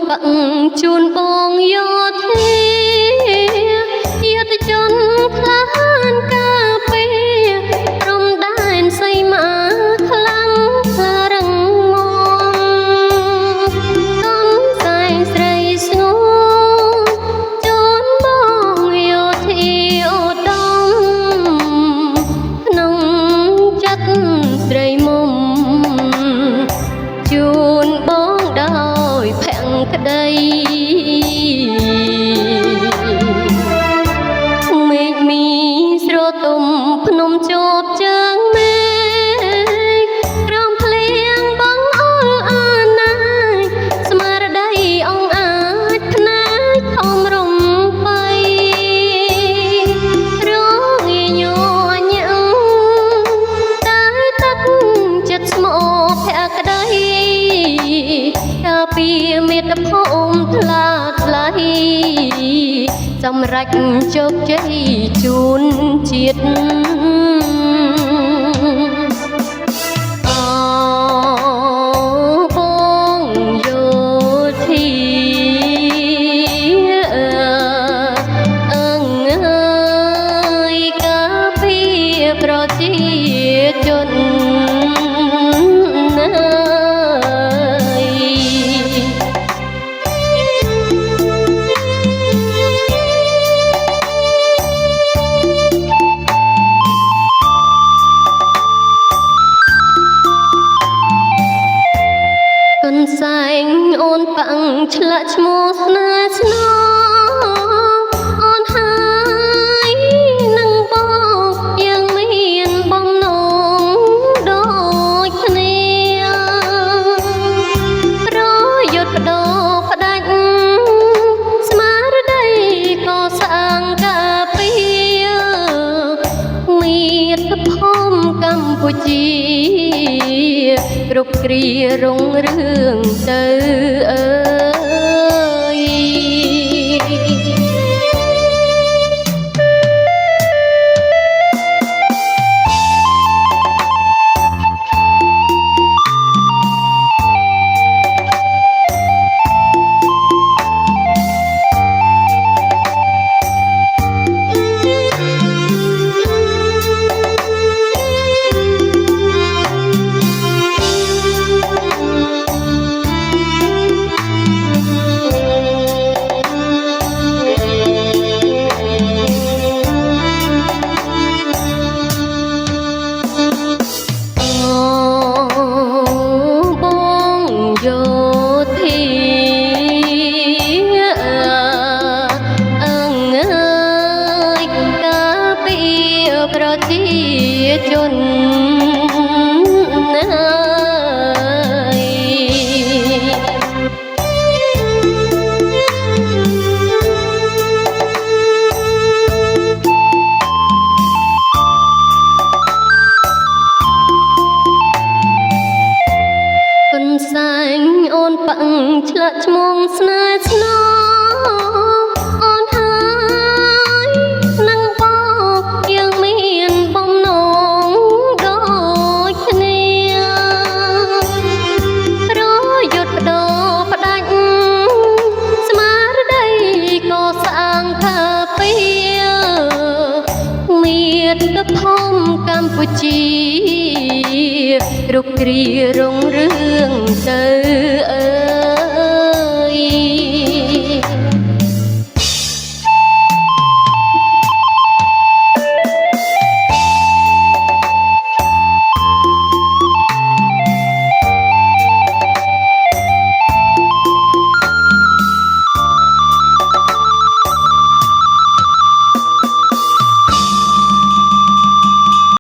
បាក់ជូនបងយោធាយុទ្ធជនខ្លានកាពេព្រំដែនសីមាខ្លាំងខ្លារឹងមាំកូនសែងស្រីស្ងួនជូនបងយោធាឧត្តមក្នុងចិត្តស្រីមុំជូនបងដោយភក្តីមេឃមីស្រទុំភ្នំជាប់ជើងមេឃក្រោមភ្លៀងបងអល់អាណាយស្មារតីអង្អាចភ្នែកធំរំបីរងាញ័រញ៉ឹងតែទឹកចិត្តស្មោភក្តីការពីមេត្តាភូមិថ្លាថ្លៃសម្រេចជោគជ័យជូនជាតិអបងយោធាអើយការពីប្រជាជនសែងអូនប៉ាំងឆ្លាក់ឈ្មោះស្នេហ៍ស្នងអូនហើយនឹងបងយើងមានបំណងដូចគ្នាប្រយុទ្ធបដូរផ្ដាច់ស្មារតីក៏សាងការពារមាតុភូមិកម្ពុជាគ្រប់គ្រារុងរឿងទៅអើយប្រជាជនគុនសែងអូនប៉ាំងឆ្លាក់ឈ្មោះស្នេហ៍ស្នងអូនហើយនឹងបងយើងមានបំណងដូចគ្នាប្រយុទ្ធបដូរផ្ដាច់ស្មារតីក៏សាងការពារមាតុភូមិកម្ពុជាគ្រប់គ្រារុងរឿងទៅអើ